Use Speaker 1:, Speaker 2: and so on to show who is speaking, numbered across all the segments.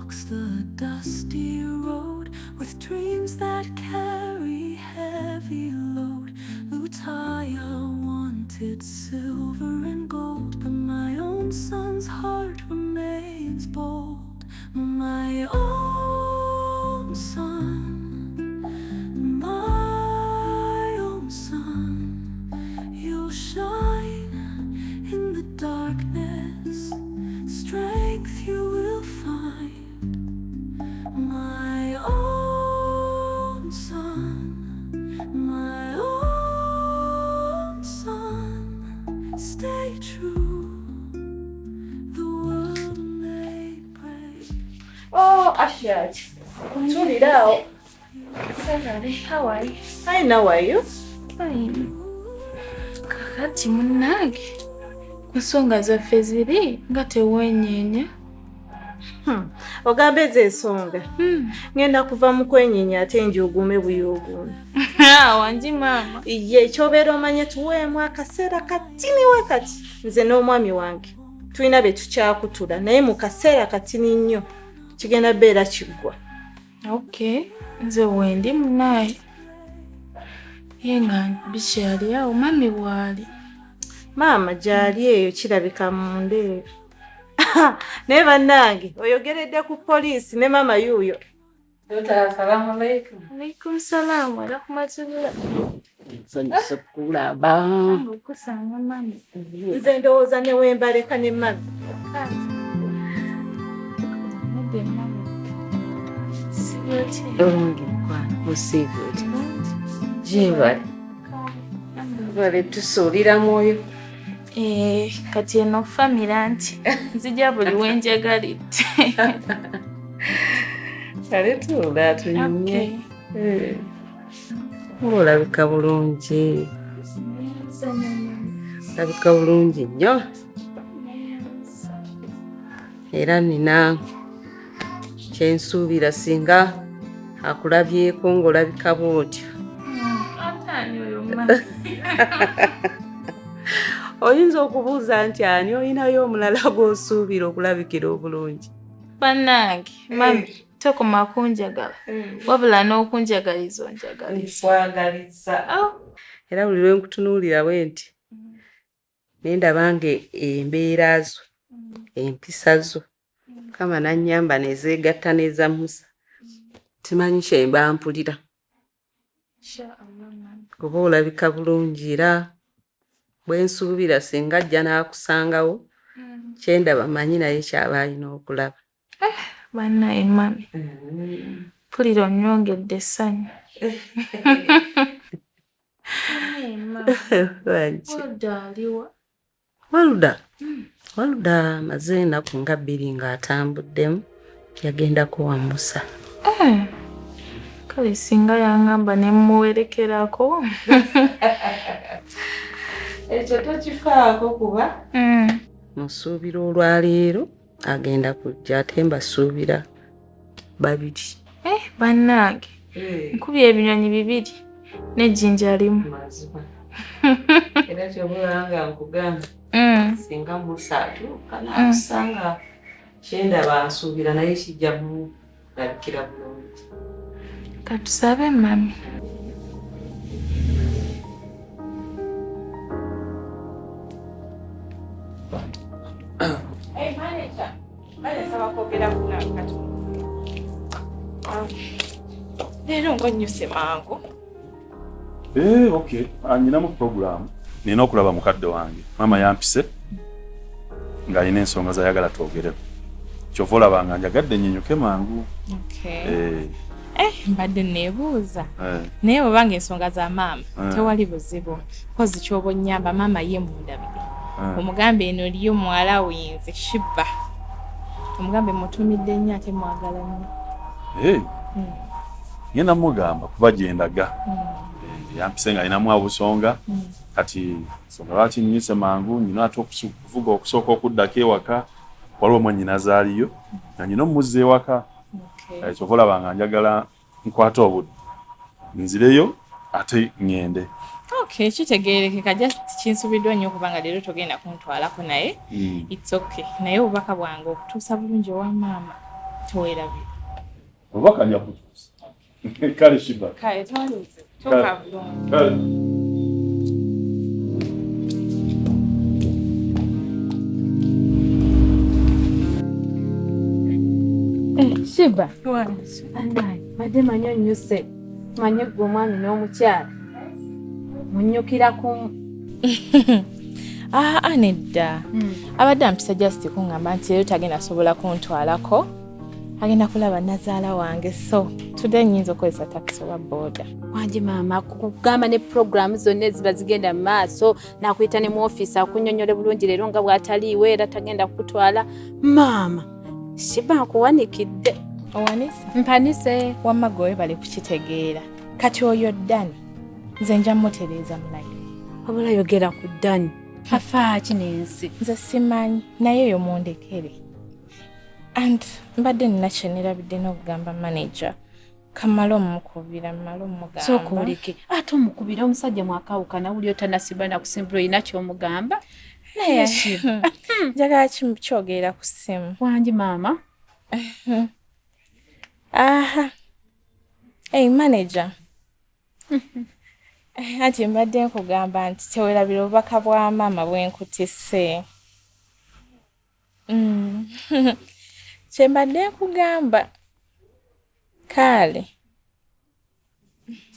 Speaker 1: walks the dusty road with dreams that carry heavy load. Lutaya wanted silver and gold, but my own son's heart remains bold. My own son, my own son, you'll shine in the darkness, strength you will find. My own son, my own son, stay true. The world may break.
Speaker 2: Oh, Ashley. Sorry now. How are you? Hi, how are you?
Speaker 3: Fine. Kakati munange. Ensonga zaffe ziri nga tewenyeenya.
Speaker 2: Ogambe ensonga. Ngenda kuva mu kwenyeenya ate njugume buyugume.
Speaker 3: Wangi maama.
Speaker 2: Ye kyobeera omanye tuweemu akaseera katini we kati. Nze n'omwami wange. Tulina be tukyakutula naye mu kaseera katini nnyo kigenda beera kiggwa.
Speaker 3: Okay. Nze wendi munaaye. Yenga bikyali awo mami waali.
Speaker 2: Maama gyali eyo kirabika mu ndeeru. Naye bannange oyogeredde ku poliisi ne maama yuuyo.
Speaker 4: Assalamu alaikum.
Speaker 3: Alaikum salaam wa rahmatullah.
Speaker 4: Sanyusa kulaba.
Speaker 3: Kusanga mami.
Speaker 2: Nze ndowooza ne wembaleka ne mami.
Speaker 3: Nede mami. Siboti.
Speaker 4: Olungi mkwano musiboti. Jebale. Bale tusuulira mwoyo.
Speaker 3: Kati eno famira nti nzija buli wenjagalidde.
Speaker 4: Kale tuula tunyumye. Olabika bulungi. Olabika bulungi nnyo. Era nina kyensuubira singa akulabyeko ng'olabika bw'otyo.
Speaker 3: Ataani oyo mami.
Speaker 4: Oyinza okubuuza nti ani olinayo omulala gw'osuubira okulabikira obulungi?
Speaker 3: Bannange, mami, tokoma kunjagala. Wabula n'okunjagaliza onjagaliza.
Speaker 4: Nkwagaliza. Era buli lwe nkutunuulira bwe nti ne ndaba nga embeera zo, empisa zo, Mukama n'annyamba ne zeegatta n'eza Musa. Timanyi kye mba mpulira. Kuba olabika bulungi era bwe nsuubira singa ajja n'akusangawo kye ndaba manyi naye kyaba alina okulaba.
Speaker 3: Bannaye mami. Mpulira onnyongedde essanyu. Waluda aliwa?
Speaker 4: Waluda amaze ennaku nga 2 ng'atambuddemu yagenda kuwa Musa.
Speaker 3: Kale singa yangamba ne mmuwerekerako.
Speaker 4: Ekyo tokifaako kuba musuubira olwaleero agenda kujja ate mbasuubira 2.
Speaker 3: Bannange. Nkubye ebinyonyi 2 n'ejjinja limu.
Speaker 4: Era kyobulaba nga nkugamba singa Musa atuuka n'akusanga kye ndaba nsuubira naye kijja mulabikira bulungi.
Speaker 3: Katusabe mami.
Speaker 2: Leero ng'onnyuse mangu.
Speaker 5: Okay. Ninamu program. Nina okulaba mukadde wange. Mama yampise ng'alina ensonga z'ayagala twogereko. Kyova olaba nga njagadde nnyinnyuke mangu.
Speaker 6: Okay. Mbadde neebuuza. Naye bw'obanga ensonga za maama tewali buzibu. Kozi ky'oba onnyamba maama ye mundabire. Omugambe eno liyo muwala wenze Shibba. Omugambe mutumidde nnyo ate mwagala nnyo.
Speaker 5: Ngenda mugamba kuba gyendaga. Yampise nga alinamu abusonga. Kati nsonga lwaki nnyise mangu nina ate okuvuga okusooka okuddako ewaka. Waliwo mwannyinaze aliyo nga nina omuzza ewaka. Kyova olaba nga njagala nkwata obudde nzireyo ate ngende.
Speaker 6: Okay, kitegeerekeka just kinsubiddwa nnyo okubanga leero togenda kuntwalako naye it's okay. Naye obubaka bwange okutuusa bulungi owa maama tuwerabira.
Speaker 5: Obaka nja kutuusa. Kale Shiba.
Speaker 6: Kale twaluze. Toka bulungi.
Speaker 5: Kale.
Speaker 6: Shiba. Badde manyonyuse. Manye gwe omwami n'omukyala. Munyukira ku nedda. Abadde ampisa just kungamba nti leero tagenda asobola kuntwalako. Agenda kulaba nazaala wange so today nyinza okukozesa taxi oba boda.
Speaker 7: Wanje maama kugamba ne program zonna eziba zigenda mu maaso nakuyita ne mu office akunyonyole bulungi leero nga bw'ataliiwe era tagenda kutwala. Maama Shiba akuwanikidde.
Speaker 6: Owanise?
Speaker 7: Mpanise.
Speaker 6: Wamma gwe bali kukitegeera. Kati oyo Dani nze nja mutereeza mulayo.
Speaker 7: Wabula yogera ku Dani. Afa kinensi.
Speaker 6: Nze simanyi naye oyo mundekere. And mbadde ninakyonera n'okugamba manager kamala omukubira mmala omugamba.
Speaker 7: Sooka oleke ate omukubira omusajja mwakawukana wuli otanasiba na kusimbula olina ky'omugamba. Naye Shiba.
Speaker 6: Njagala kyogera ku ssimu.
Speaker 7: Wangi maama.
Speaker 6: Aha. Hey manager. Ati mbadde nkugamba nti tewerabira obubaka bwa maama bwenkutisse. Kyembadde nkugamba. Kale.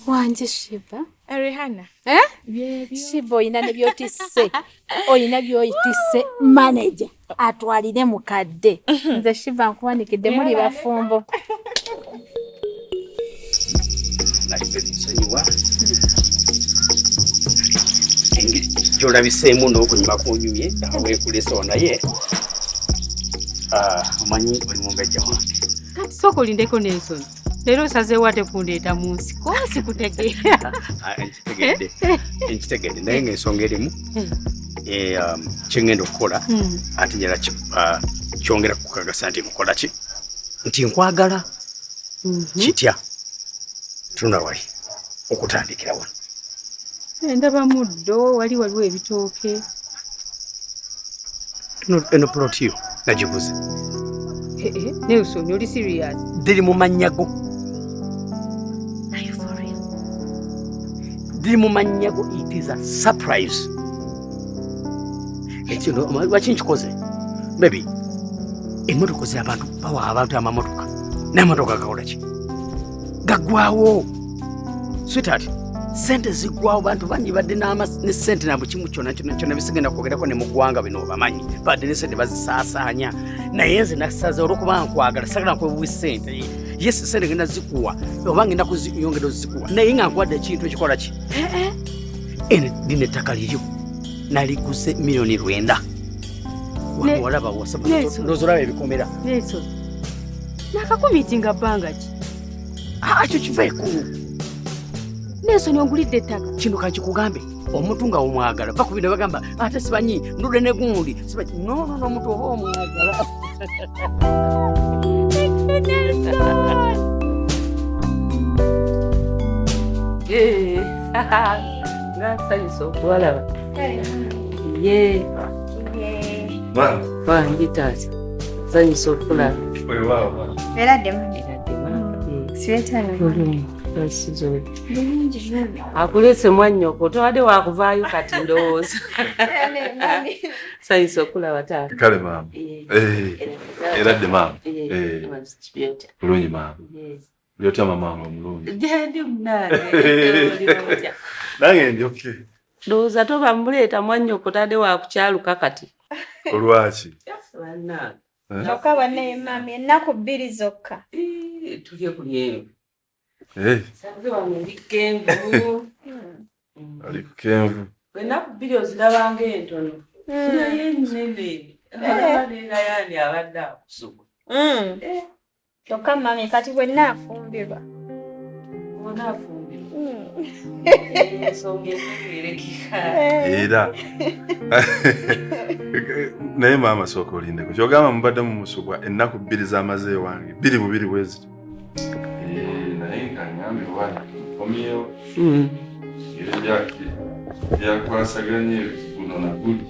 Speaker 7: Wangi Shiba.
Speaker 6: Rihanna.
Speaker 7: Shiba oyina ne byotisse. Oyina byoyitisse manager atwalire mukadde. Nze Shiba nkuwanikidde muli bafumbo.
Speaker 8: Gy'olabiseemu n'okunyuma kunyumye weekulesa naye omanyi oli mumbejja wange.
Speaker 9: Kati sooka olindeko n'ensonyi. Leero osazeewo ate kundeeta mu nsiko sikutegeera.
Speaker 8: Nkitegedde naye ng'ensonga erimu kye ngenda okukola ate njala kyongera kukakasa nti mukola ki nti nkwagala kitya tuna wali okutandikira wano.
Speaker 9: Ndaba muddo waliwo ebitooke.
Speaker 8: Eno ploti yo nagiguze.
Speaker 9: Nelson oli serious?
Speaker 8: Diri mu manyago. Diri mu manyago, it is a surprise. Ekyo lwaki nkikoze? Baby, emmotoka z'abantu bawa abantu amamotoka. N'amamotoka gakola ki? Gaggwawo. Sweetheart, sente ziggwawo bantu bangi badde ne sente nabo kimu kyonna bisigenda kwogerako ne mu ggwanga bino bamanyi. Badde ne sente bazisaasaanya. Naye nze nasaze olw'okuba nkwagala sagala nkwebuwa sente. Yes, sente ngenda zikuwa oba ngenda kuziyongera ozikuwa naye nga nkwadde ekintu ekikola ki? Lino ettaka liryo naliguze $9,000,000. Walaba wasaba ebikomera.
Speaker 9: Nelson, nakakumiitinga bbanga ki?
Speaker 8: Ekyo kiveeko.
Speaker 9: Nelson ongulidde ettaka.
Speaker 8: Kino kankikugambe omuntu nga omwagala va ku bino bagamba ate sibanyi ndudde ne gundi sibanyi no omuntu oba omwagala.
Speaker 4: Ngasanyusa okubalaba. Wangi taata nsanyusa okulaba.
Speaker 10: Eradde
Speaker 4: akulese mwannyoko towadde wakuvaayo kati ndowooza. Nsanyusa okulaba taata.
Speaker 5: Kale maama. Eradde maama. Bulungi maama. Byotya mama wange omulungi.
Speaker 4: Ndi munange.
Speaker 5: Nange ndi okay.
Speaker 4: Ndowooza toba muleeta mwannyoko tadde wakukyaluka kati.
Speaker 5: Olwaki?
Speaker 4: Bannange.
Speaker 10: Kyokka banne mami ennaku 2 zokka.
Speaker 4: Tulye ku lyenvu.
Speaker 5: Sanze
Speaker 4: wange ndi kenvu.
Speaker 5: Ali ku kenvu.
Speaker 4: Ennaku 2 ozirabanga entono. Naye nnene. Abaddenga yani abadde akusuga.
Speaker 10: Kyokka mami kati bwe naafumbirwa.
Speaker 5: Era naye maama sooka olindeko kyogamba mubadde mu musugwa ennaku 2 z'amaze ewange 2 bubiri bweziti naye nkangambe wali komyewo era byakwasaganye guno na guli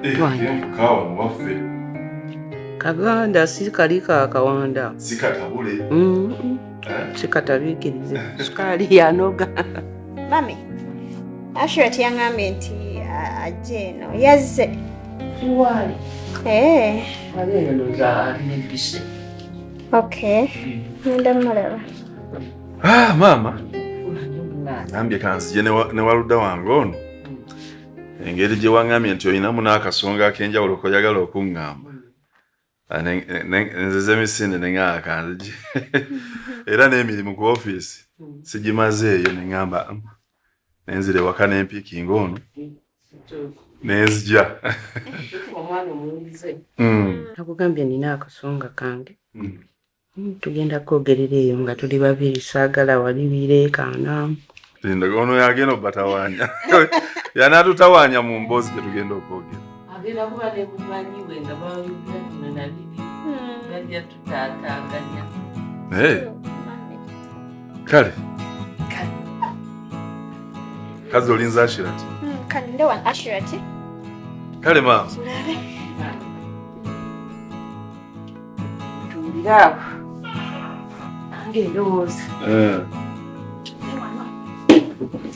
Speaker 5: kenvu kawa muwaffe
Speaker 4: Kaganda si kalika akawanda.
Speaker 5: Sikatabule.
Speaker 4: Sikatabikirize. Sukali yanoga.
Speaker 10: Mami, Ashirati yangambye nti ajje eno yazze.
Speaker 4: Wali.
Speaker 10: Wali
Speaker 4: ndoza nembise.
Speaker 10: Okay. Nenda mmalaba.
Speaker 5: Mama. Nambye kanzije ne waludda wange ono. Engeri gye wangambye nti oyinamu n'akasonga ak'enjawulo koyagala okuŋŋamba. Nzeze misinde ne ng'aka kanzije. Era n'emirimu ku ofiisi sigimazeeyo ne ngamba nenzire waka n'empiikinga ono. Nenzija.
Speaker 4: Omwana omuyize. Nakugambye nina akasonga kange. Tugenda kwogerera eyo nga tuli babiri saagala wali bireekaana.
Speaker 5: Linda ono yagenda obatawanya. Yanatutawanya mu mboozi gye tugenda okwogera.
Speaker 4: Agenda kuba ne mumanyiwe nga bawulira kino nabiri. Bajja tutaataaganya.
Speaker 5: Kale. Kazi olinza Ashirati.
Speaker 10: Kale ndewa Ashirati.
Speaker 5: Kale mama.
Speaker 4: Tulira. Nange ndowooza.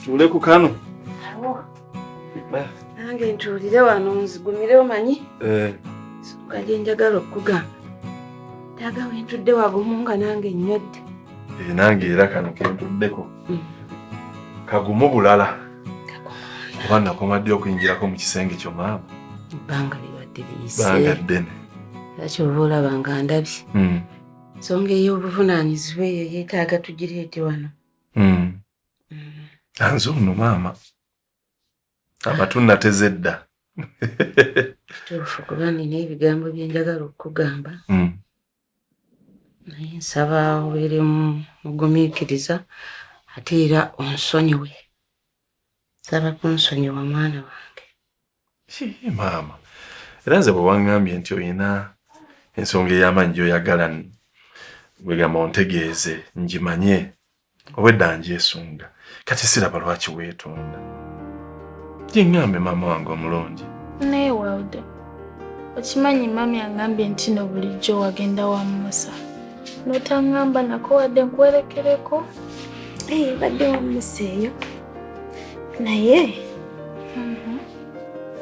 Speaker 5: Tule ku kano.
Speaker 4: Nange ntulire wano nzigumire omanyi? Suka gye njagala okugamba. Taga wentudde wagumu nga nange nnyodde.
Speaker 5: Nange era kano kentuddeko. Kagumu bulala. Oba nakomadde okuyingirako mu kisenge kyo maama.
Speaker 4: Ebbanga libadde liyise.
Speaker 5: Bbanga ddene.
Speaker 4: Era ky'oba olaba nga ndabye. Ensonga ey'obuvunaanyizibwa eyo yeetaaga tugireete wano.
Speaker 5: Anze ono maama. Amatu nateze dda.
Speaker 4: Kituufu kuba nina ebigambo bye njagala okugamba. Naye nsaba obeere mugumiikiriza ate era onsonyiwe. Nsaba kunsonyiwa mwana wange.
Speaker 5: Maama. Era nze bwe wangambye nti oyina ensonga ey'amaanyi gy'oyagala wegamba ontegeeze ngimanye obwedda njeesunga. Kati siraba lwaki weetonda. Jingambe maama wange omulungi.
Speaker 3: Naye Walde, okimanyi mami angambye nti no bulijjo wagenda wa Musa. Notangamba nako wadde nkwerekereko?
Speaker 10: Badde wa Musa eyo. Naye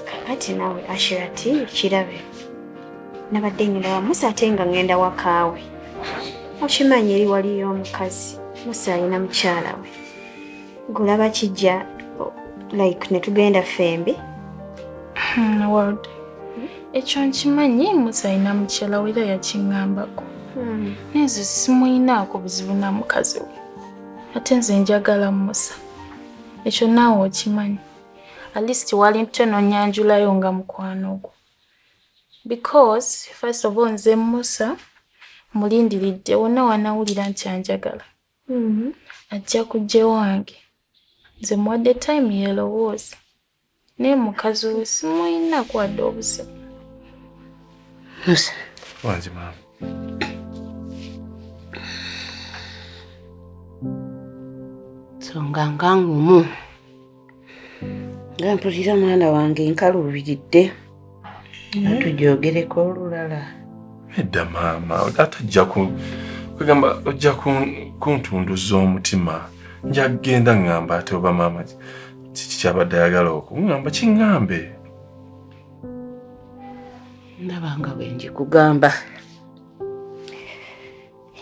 Speaker 10: kakati nawe Ashirati kirabe. Nabadde ngenda wa Musa ate nga ngenda wakaawe. Okimanyi eri waliyo omukazi. Musa alina mukyala we. Gulaba kijja like netugenda fembi.
Speaker 3: Walde, ekyo nkimanyi Musa alina mukyala we era yakingambako. Nze simuyinaako buzibu na mukazi we. Ate nze njagala Musa. Ekyo naawe okimanyi. At least wali mtono nyanjulayo nga mukwano gwo. Because first of all nze Musa mulindiridde wonna wanawulira nti anjagala. Ajja kujja wange. Nze muwadde time yeerowooza. Naye mukazi we simuyinaako wadde obuzibu.
Speaker 4: Musa.
Speaker 5: Wangi maama.
Speaker 4: Songa ngangumu. Nga mpulira mwana wange nkaluubiridde. Atujoogereko olulala.
Speaker 5: Edda maama, atajja kwegamba ojja kuntunduza omutima. Nja kugenda ngamba ate oba maama kiki kyabadde ayagala okungamba kingambe.
Speaker 4: Ndaba nga bwe njikugamba.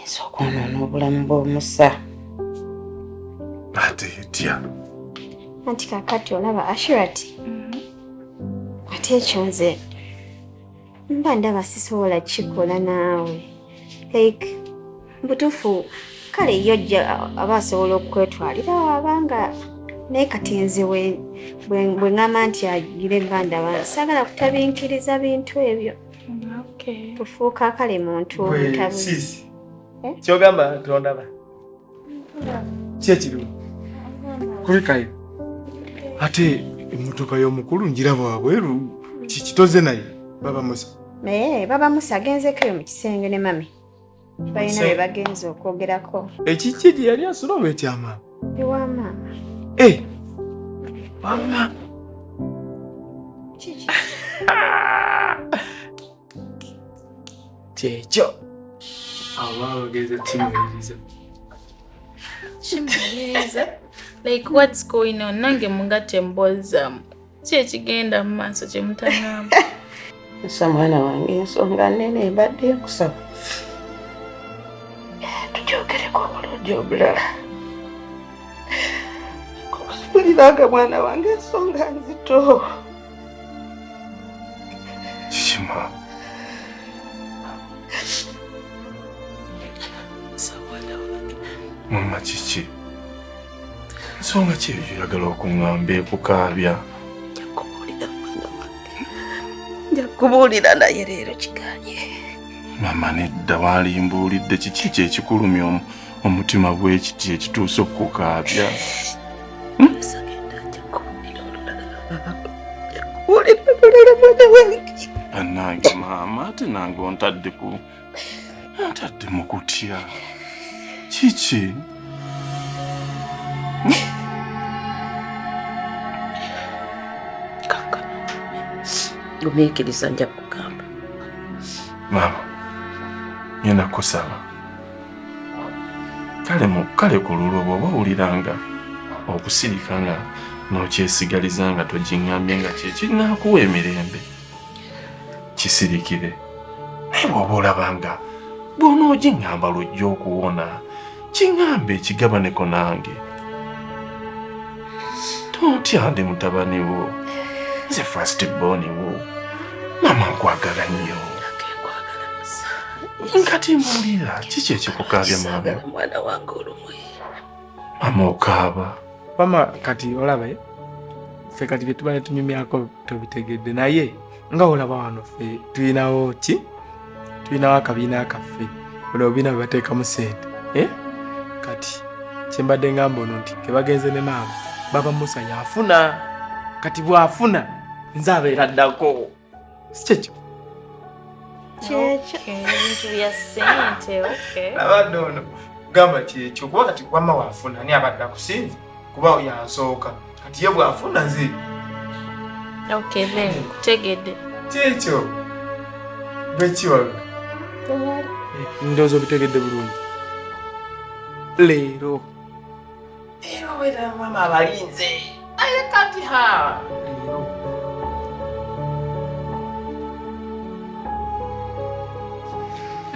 Speaker 4: Nsooka onoonya obulamu bw'Omusa.
Speaker 5: Ate etya.
Speaker 10: Anti kakati olaba Ashirati. Ate ekyo nze mba ndaba sisobola kikola naawe. Like mbutuufu kale yo jja aba asobola okwetwalira wabanga naye kati nze bwe ngamba nti agire nga ndaba saagala kutabinkiriza bintu ebyo. Tufuuka kale muntu
Speaker 11: omutabuzi. Kyogamba tondaba. Kyekiriwo. Kulikayo. Ate emmotoka y'omukulu njiraba wabweru kikitoze naye baba Musa.
Speaker 10: Baba Musa agenzeko eyo mu kisenge ne mami. Balina bye bagenza okwogerako.
Speaker 11: Ekiki gye yali asula oba ekyama?
Speaker 10: Ewa maama.
Speaker 11: Mama.
Speaker 10: Kiki?
Speaker 11: kyekyo abo abageze kimuliriza
Speaker 3: like what's going on nange mugate mbozamu ki ekigenda mu maaso kye mutangamba
Speaker 4: esa mwana wange ensonga nene ebadde ekusaba tugyogereko obulungi obulala kukuliraga mwana wange ensonga nzito
Speaker 11: kishima mama kiki nsonga ki eyo oyagala okuŋŋamba ekukaabya
Speaker 4: njakubuulira naye leero kiganye
Speaker 11: mama nedda walimbuulidde kiki kyekikulumya omutima bwekiti ekituuse okukukaabya bannange maama ate nange ontadde mu kutya kiki
Speaker 4: gumiikiriza nja kugamba
Speaker 11: maama ngenda kusaba kale ku lulwo bw'oba owuliranga okusirika nga n'okyesigaliza nga togiŋŋambye nga kyekinakuwa emirembe kisirikire naye bw'oba olabanga bw'onoogiŋŋamba lwojja okuwona kiŋŋambe ekigabaneko nange totya ndi mutabani wo nze first born wo mama nkwagala nnyo nkati mbuulira kiki ekikukaabya maama
Speaker 4: mwana wange olumwe
Speaker 11: mama okaaba
Speaker 12: mama kati olaba ffe kati bye tuba ne tunyumyako tobitegedde naye nga olaba wano ffe tulinawo tulinawo akabiina kaffe buno obiina bwe bateekamu ssente kati kyembadde ngamba ono nti kebagenze ne maama baba Musa yafuna kati bwafuna nze abeera ddako si kyekyo
Speaker 3: ebintu bya ssente
Speaker 12: abadde ono gamba kyekyo kuba kati wamma wafuna ani abadde akusinze kuba yansooka kati ye bwafuna nze
Speaker 3: then kutegedde
Speaker 12: kyekyo bwekiwaga ndowooza obitegedde bulungi leero wera mama abalinze aye kati leero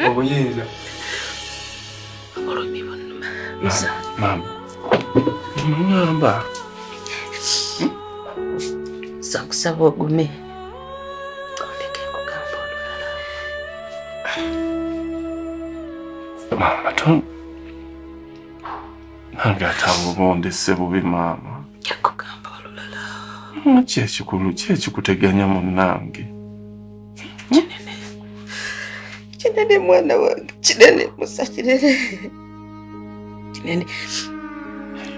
Speaker 12: obuyinza
Speaker 4: olumbi bunnuma
Speaker 11: maama muŋŋamba
Speaker 4: sakusaba ogume ondeke nkugamba olulala
Speaker 11: maama nange atabubondese bubi maama
Speaker 4: nkugamba olulala
Speaker 11: kyekikulu kyekikuteganya munnange
Speaker 4: kinene mwana wange kinene Musa kinene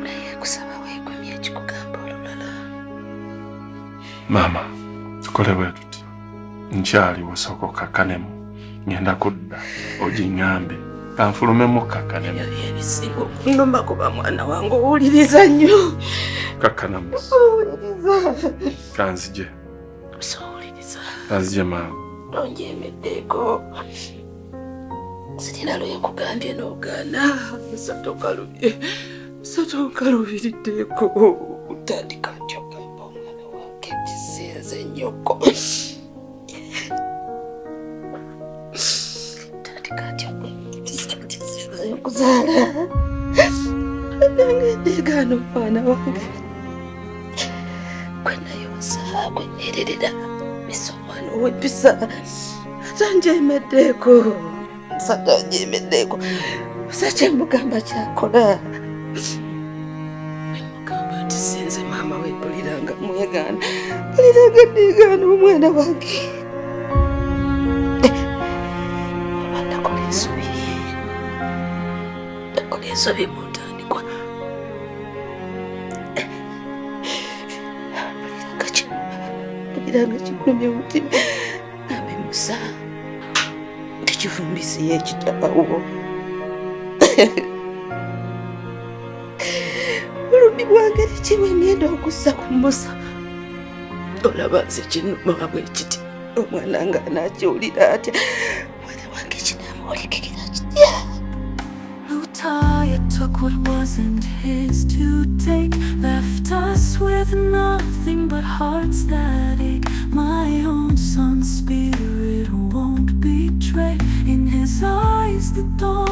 Speaker 4: naye kusaba weegomye ekikugamba olulala
Speaker 11: maama tukole bwe tuti nkyaliwo sooka okakkanemu ngenda kudda ogiŋŋambe kanfulumemu kakkanemu
Speaker 4: ebisinga okunnuma kuba mwana wange owuliriza nnyo
Speaker 11: kakkanamu kanzije kanzije maama
Speaker 4: onjeemeddeeko sirina lwekugambye n'ogaana satokalubiriddeeko otandika nti ogamba omwana wange kisinze nnyoko tandika nti kisinze okuzaala nange ndeegaana omwana wange gwe nayonsa gwe nererera misomwano w'empisa atanjeemeddeeko sa kyemugamba kyakola mugamba nti sinze maama we mpuliranga mwegaana mpuliranga ndeegaana omwana wange olwa nakola ensobi mu ntandikwa mpuliranga kikulumya omutima nambe Musa kivumbisiye ekitaawo bulumi bwange nekiwe ngenda okussa ku Musa olaba nze kinuma bwe kiti omwana nga anakiwulira atya mwana wange
Speaker 1: took what wasn't his to take, left us with nothing but hearts that ache. My own son's spirit won't betray. In his eyes the dawn